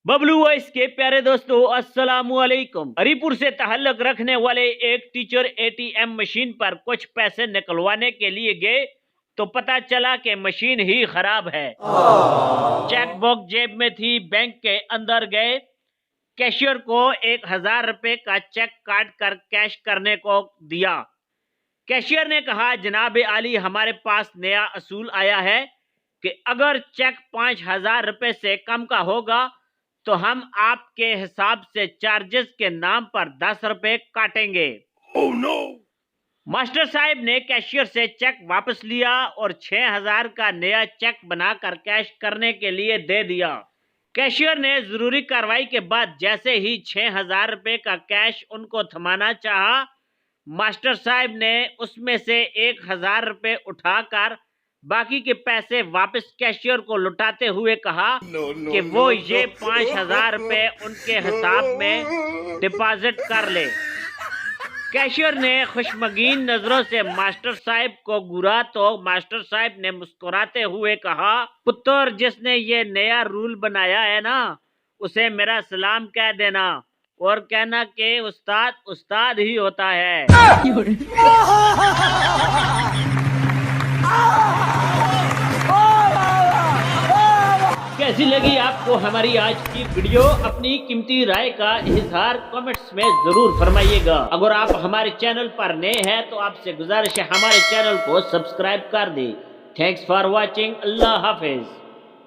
Bablu voice के प्यारे दोस्तों अस्सलाम वालेकुम। हरीपुर से ताल्लुक रखने वाले एक टीचर एटीएम मशीन पर कुछ पैसे निकलवाने के लिए गए तो पता चला कि मशीन ही खराब है। चेक बुक जेब में थी, बैंक के अंदर गए, कैशियर को 1000 रुपए का चेक काट कर कैश करने को दिया। कैशियर ने कहा, जनाब आली, हमारे पास नया असूल आया है कि अगर चेक 5000 रुपए से कम का होगा तो हम आपके हिसाब से चार्जेस के नाम पर 10 रुपए काटेंगे। Oh no! मास्टर साहब ने कैशियर से चेक वापस लिया और 6000 का नया चेक बनाकर कैश करने के लिए दे दिया। कैशियर ने जरूरी कार्रवाई के बाद जैसे ही 6000 रुपए का कैश उनको थमाना चाहा, मास्टर साहब ने उसमें से 1000 रुपए उठाकर बाकी के पैसे वापस कैशियर को लुटाते हुए कहा कि वो ये 5000 रुपए उनके हिसाब में डिपॉजिट कर ले। कैशियर ने खुशमगीन नजरों से मास्टर साहब को घूरा तो मास्टर साहब ने मुस्कुराते हुए कहा, पुत्र, जिसने ये नया रूल बनाया है ना, उसे मेरा सलाम कह देना और कहना कि उस्ताद उस्ताद ही होता है। कैसी लगी आपको हमारी आज की वीडियो? अपनी कीमती राय का इजहार कमेंट्स में जरूर फरमाइएगा। अगर आप हमारे चैनल पर नए हैं तो आपसे गुजारिश है हमारे चैनल को सब्सक्राइब कर दें। Thanks for watching. Allah Hafiz.